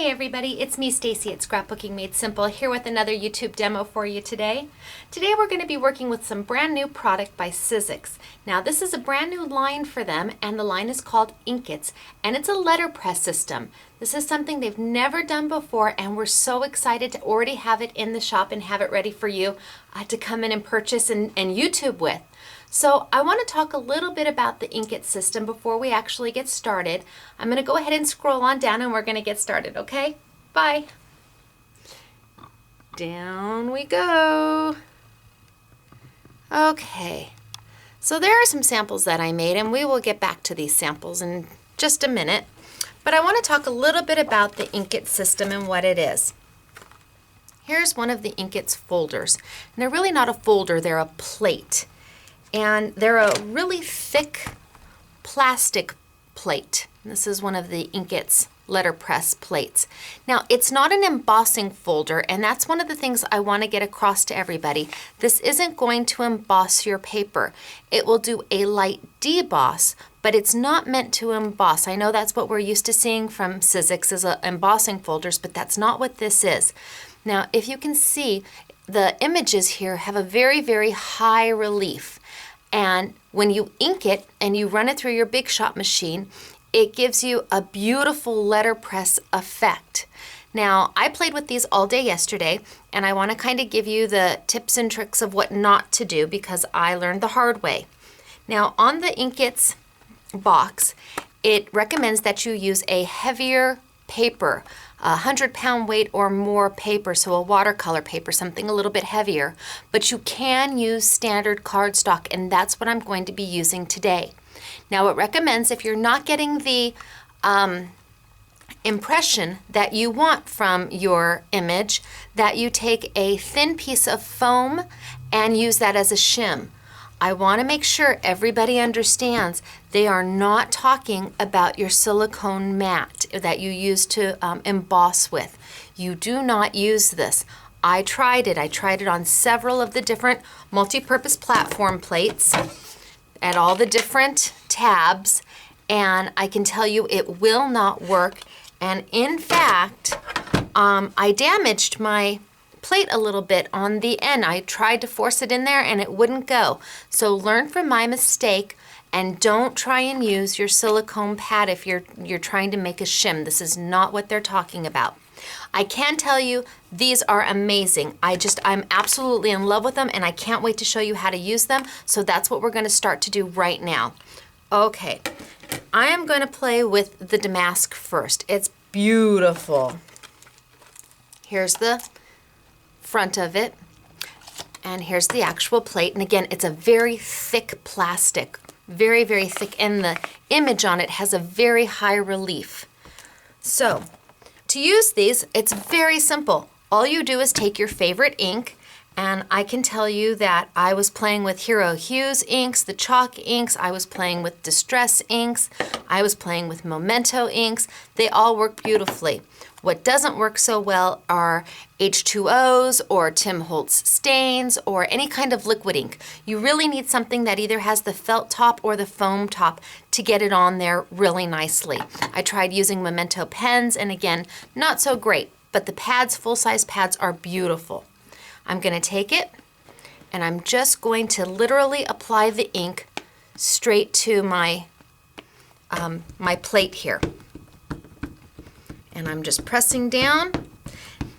Hey everybody, it's me Stacy at Scrapbooking Made Simple here with another YouTube demo for you today. Today we're going to be working with some brand new product by Sizzix. Now this is a brand new line for them and the line is called Inkits and it's a letterpress system. This is something they've never done before and we're so excited to already have it in the shop and have it ready for you to come in and purchase and YouTube with. So I want to talk a little bit about the Inkit system before we actually get started. I'm going to go ahead and scroll on down and we're going to get started, okay? Bye. Down we go. Okay, so there are some samples that I made and we will get back to these samples in just a minute. But I want to talk a little bit about the Inkit system and what it is. Here's one of the Inkits folders. And they're really not a folder, they're a plate. And they're a really thick plastic plate. This is one of the Inkits letterpress plates. Now, it's not an embossing folder, and that's one of the things I want to get across to everybody. This isn't going to emboss your paper. It will do a light deboss, but it's not meant to emboss. I know that's what we're used to seeing from Sizzix is embossing folders, but that's not what this is. Now, if you can see, the images here have a very, very high relief. And when you ink it and you run it through your Big Shot machine, it gives you a beautiful letterpress effect. Now, I played with these all day yesterday, and I want to kind of give you the tips and tricks of what not to do because I learned the hard way. Now, on the Inkits box, it recommends that you use a heavier paper, 100-pound weight or more paper, so a watercolor paper, something a little bit heavier. But you can use standard cardstock, and that's what I'm going to be using today. Now, it recommends if you're not getting the impression that you want from your image, that you take a thin piece of foam and use that as a shim. I want to make sure everybody understands they are not talking about your silicone mat that you use to emboss with. You do not use this. I tried it. I tried it on several of the different multi-purpose platform plates at all the different tabs, and I can tell you it will not work. And in fact, I damaged my plate a little bit on the end. I tried to force it in there and it wouldn't go. So learn from my mistake and don't try and use your silicone pad if you're trying to make a shim. This is not what they're talking about. I can tell you these are amazing. I'm absolutely in love with them and I can't wait to show you how to use them. So that's what we're going to start to do right now. Okay, I am going to play with the damask first. It's beautiful. Here's the front of it, and here's the actual plate. And again, it's a very thick plastic, very, very thick, and the image on it has a very high relief. So to use these, it's very simple. All you do is take your favorite ink, and I can tell you that I was playing with Hero Hues inks, the chalk inks, I was playing with Distress inks, I was playing with Memento inks. They all work beautifully. What doesn't work so well are H2Os or Tim Holtz stains or any kind of liquid ink. You really need something that either has the felt top or the foam top to get it on there really nicely. I tried using Memento pens and again, not so great, but the pads, full-size pads, are beautiful. I'm going to take it and I'm just going to literally apply the ink straight to my plate here. And I'm just pressing down.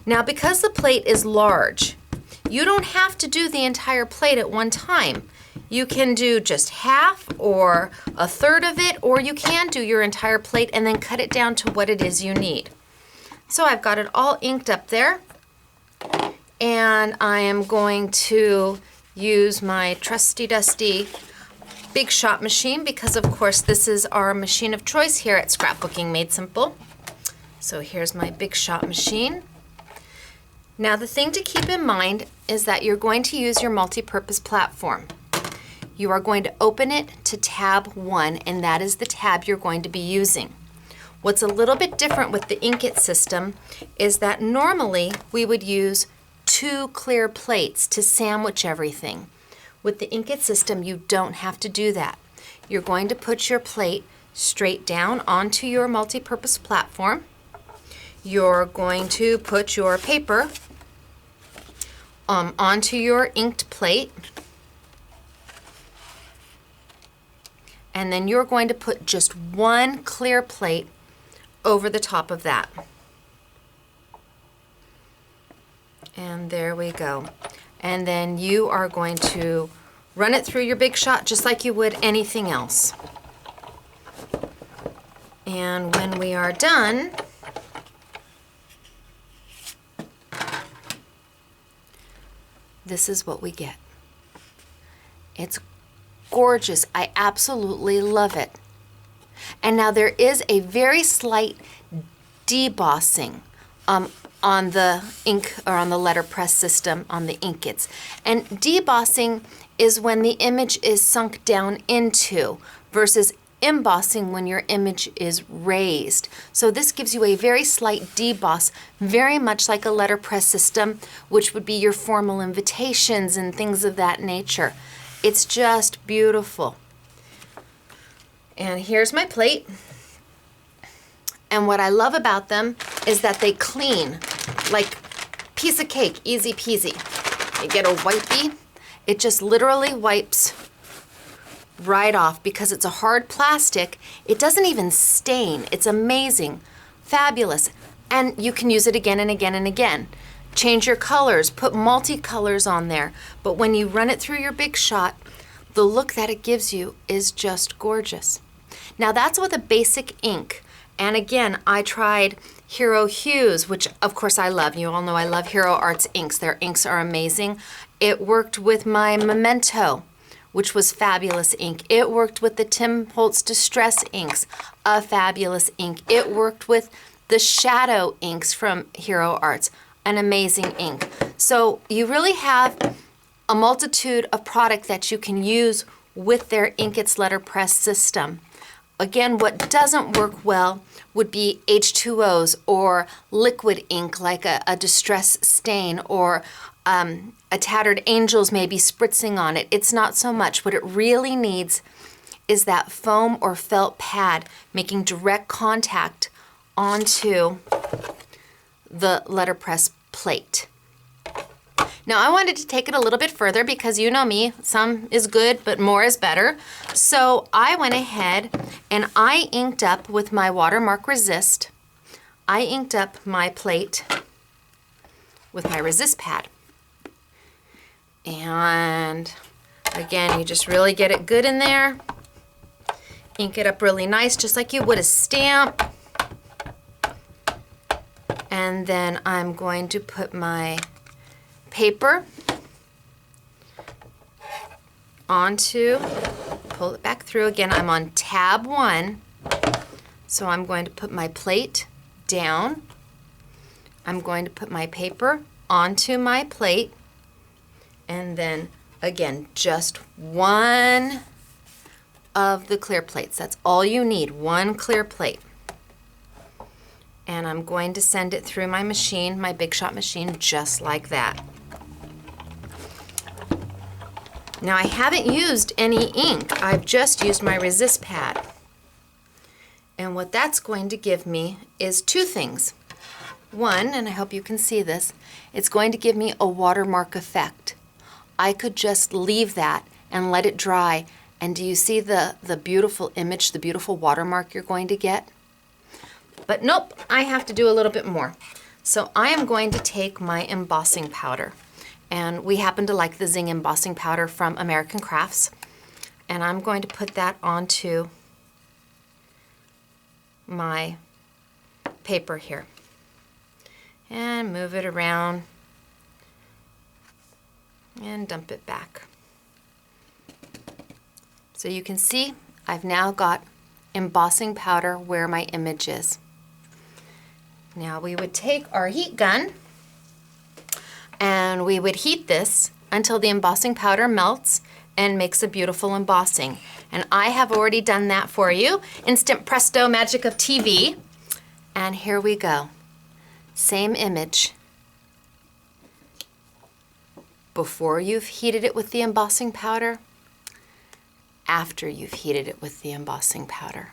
Now, because the plate is large, you don't have to do the entire plate at one time. You can do just half or a third of it, or you can do your entire plate and then cut it down to what it is you need. So I've got it all inked up there, and I am going to use my trusty dusty Big Shot machine because, of course, this is our machine of choice here at Scrapbooking Made Simple. So here's my Big Shot machine. Now the thing to keep in mind is that you're going to use your multi-purpose platform. You are going to open it to tab 1, and that is the tab you're going to be using. What's a little bit different with the Inkit system is that normally we would use 2 clear plates to sandwich everything. With the Inkit system, you don't have to do that. You're going to put your plate straight down onto your multi-purpose platform. you're going to put your paper onto your inked plate. And then you're going to put just one clear plate over the top of that. And there we go. And then you are going to run it through your Big Shot just like you would anything else. And when we are done, this is what we get. It's gorgeous. I absolutely love it. And now there is a very slight debossing on the ink or on the letterpress system on the inkets. And debossing is when the image is sunk down into versus embossing when your image is raised. So this gives you a very slight deboss, very much like a letterpress system, which would be your formal invitations and things of that nature. It's just beautiful. And here's my plate. And what I love about them is that they clean like piece of cake, easy peasy. You get a wipey, it just literally wipes right off because it's a hard plastic. It doesn't even stain. It's amazing, fabulous. And you can use it again and again and again. Change your colors, put multicolors on there. But when you run it through your Big Shot, the look that it gives you is just gorgeous. Now that's with a basic ink. And again, I tried Hero Hues, which of course I love. You all know I love Hero Arts inks. Their inks are amazing. It worked with my Memento, which was fabulous ink. It worked with the Tim Holtz Distress inks, a fabulous ink. It worked with the Shadow inks from Hero Arts, an amazing ink. So you really have a multitude of product that you can use with their Inkets letterpress system. Again, what doesn't work well would be H2Os or liquid ink like a distress stain or a tattered angels maybe spritzing on it. It's not so much. What it really needs is that foam or felt pad making direct contact onto the letterpress plate. Now I wanted to take it a little bit further because you know me, some is good, but more is better. So I went ahead and I inked up with my Watermark Resist. I inked up my plate with my resist pad. And again, you just really get it good in there. Ink it up really nice, just like you would a stamp. And then I'm going to put my paper onto, pull it back through. Again, I'm on tab 1, so I'm going to put my plate down. I'm going to put my paper onto my plate, and then again, just one of the clear plates. That's all you need, one clear plate. And I'm going to send it through my machine, my Big Shot machine, just like that. Now I haven't used any ink, I've just used my resist pad. And what that's going to give me is two things. One, and I hope you can see this, it's going to give me a watermark effect. I could just leave that and let it dry, and do you see the beautiful image, the beautiful watermark you're going to get? But nope, I have to do a little bit more. So I am going to take my embossing powder. And we happen to like the Zing embossing powder from American Crafts. And I'm going to put that onto my paper here. And move it around and dump it back. So you can see I've now got embossing powder where my image is. Now we would take our heat gun and we would heat this until the embossing powder melts and makes a beautiful embossing. And I have already done that for you. Instant presto magic of TV. And here we go. Same image. Before you've heated it with the embossing powder, after you've heated it with the embossing powder.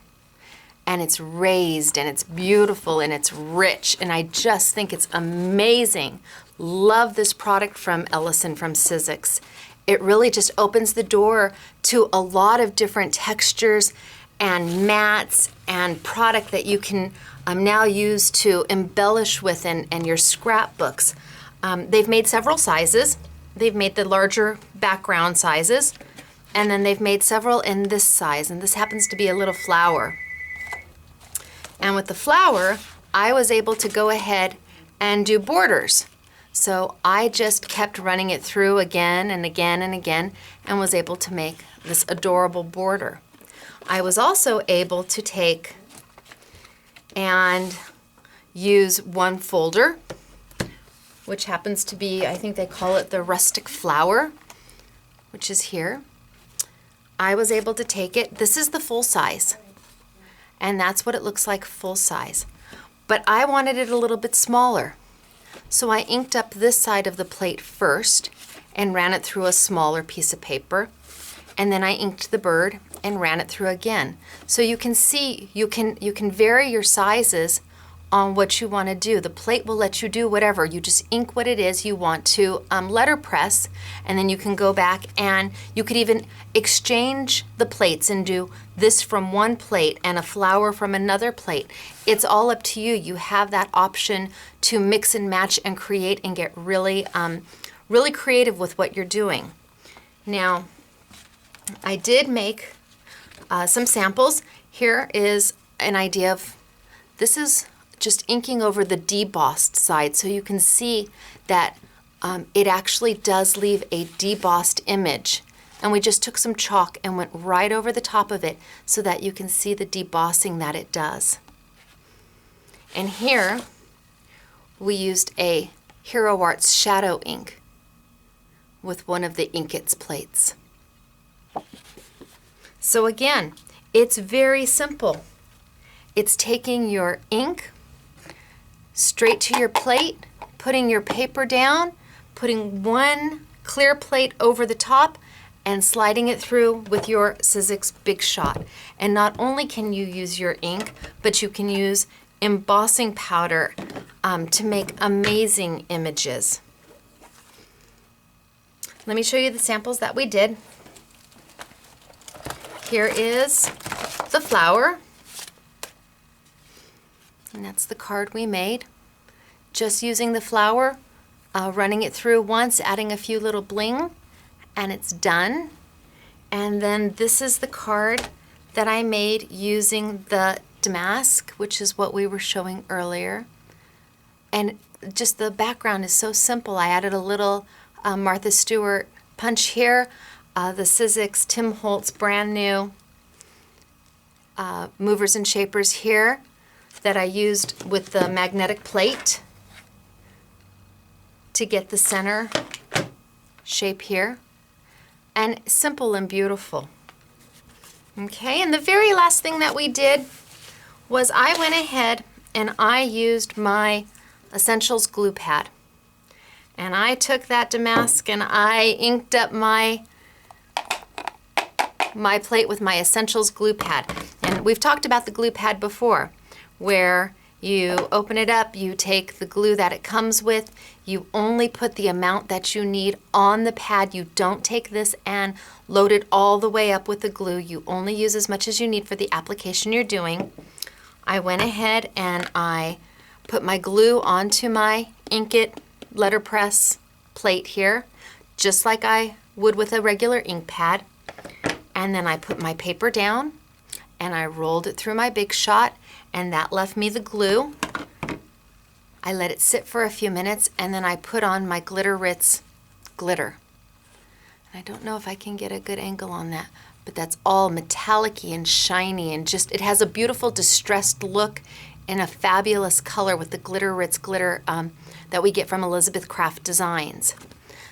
and it's raised and it's beautiful and it's rich, and I just think it's amazing. Love this product from Ellison from Sizzix. It really just opens the door to a lot of different textures and mats and product that you can now use to embellish with in your scrapbooks. They've made several sizes. They've made the larger background sizes, and then they've made several in this size, and this happens to be a little flower. And with the flower, I was able to go ahead and do borders. So I just kept running it through again and again and again and was able to make this adorable border. I was also able to take and use one folder, which happens to be, I think they call it the rustic flower, which is here. I was able to take it, this is the full size, and that's what it looks like full size. But I wanted it a little bit smaller. So I inked up this side of the plate first and ran it through a smaller piece of paper. And then I inked the bird and ran it through again. So you can see, you can vary your sizes on what you want to do. The plate will let you do whatever. You just ink what it is you want to letterpress, and then you can go back and you could even exchange the plates and do this from one plate and a flower from another plate. It's all up to you. You have that option to mix and match and create and get really, really creative with what you're doing. Now, I did make some samples. Here is an idea of, this is just inking over the debossed side, so you can see that it actually does leave a debossed image. And we just took some chalk and went right over the top of it so that you can see the debossing that it does. And here we used a Hero Arts shadow ink with one of the Inkits plates. So again, it's very simple. It's taking your ink straight to your plate, putting your paper down, putting one clear plate over the top, and sliding it through with your Sizzix Big Shot. And not only can you use your ink, but you can use embossing powder to make amazing images. Let me show you the samples that we did. Here is the flower, and that's the card we made. Just using the flower, running it through once, adding a few little bling, and it's done. And then this is the card that I made using the damask, which is what we were showing earlier. And just the background is so simple. I added a little Martha Stewart punch here, the Sizzix Tim Holtz brand new movers and shapers here that I used with the magnetic plate to get the center shape here. And simple and beautiful. Okay, and the very last thing that we did was I went ahead and I used my Essentials glue pad. And I took that damask and I inked up my plate with my Essentials glue pad. And we've talked about the glue pad before, where you open it up, you take the glue that it comes with, you only put the amount that you need on the pad. You don't take this and load it all the way up with the glue. You only use as much as you need for the application you're doing. I went ahead and I put my glue onto my Inkit letterpress plate here, just like I would with a regular ink pad. And then I put my paper down and I rolled it through my Big Shot, and that left me the glue. I let it sit for a few minutes, and then I put on my Glitter Ritz glitter. And I don't know if I can get a good angle on that, but that's all metallic-y and shiny, and just, it has a beautiful distressed look and a fabulous color with the Glitter Ritz glitter that we get from Elizabeth Craft Designs.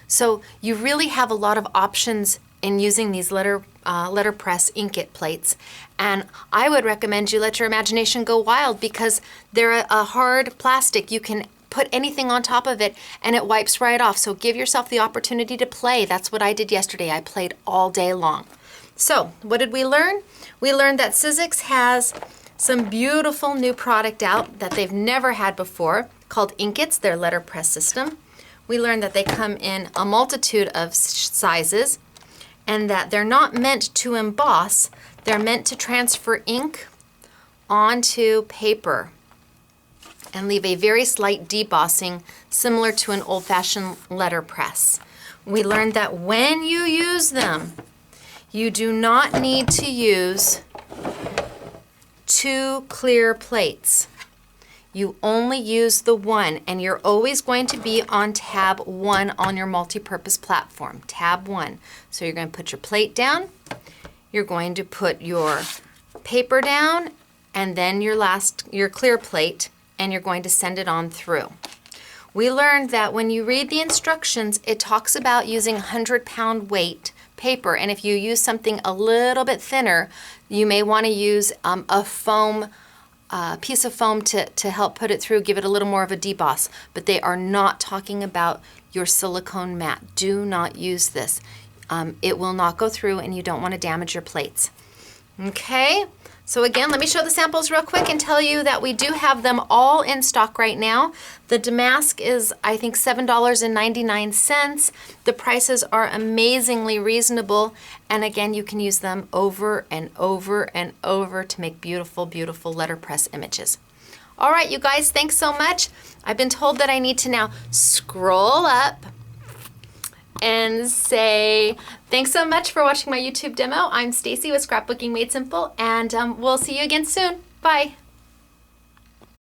So you really have a lot of options in using these letterpress Inkit plates, and I would recommend you let your imagination go wild, because they're a hard plastic. You can put anything on top of it and it wipes right off. So give yourself the opportunity to play. That's what I did yesterday. I played all day long. So what did we learn? We learned that Sizzix has some beautiful new product out that they've never had before called Inkits, their letterpress system. We learned that they come in a multitude of sizes and that they're not meant to emboss, they're meant to transfer ink onto paper and leave a very slight debossing similar to an old-fashioned letterpress. We learned that when you use them, you do not need to use 2 clear plates. You only use the one, and you're always going to be on tab 1 on your multi-purpose platform, tab 1. So you're going to put your plate down, you're going to put your paper down, and then your clear plate, and you're going to send it on through. We learned that when you read the instructions, it talks about using 100-pound weight paper, and if you use something a little bit thinner, you may want to use a foam piece of foam to help put it through, give it a little more of a deboss. But they are not talking about your silicone mat. Do not use this. It will not go through, and you don't want to damage your plates. Okay, so again, let me show the samples real quick and tell you that we do have them all in stock right now. The damask is, I think, $7.99. The prices are amazingly reasonable, and again, you can use them over and over and over to make beautiful, beautiful letterpress images. All right, you guys, thanks so much. I've been told that I need to now scroll up and say thanks so much for watching my YouTube demo. I'm Stacy with Scrapbooking Made Simple, and we'll see you again soon. Bye.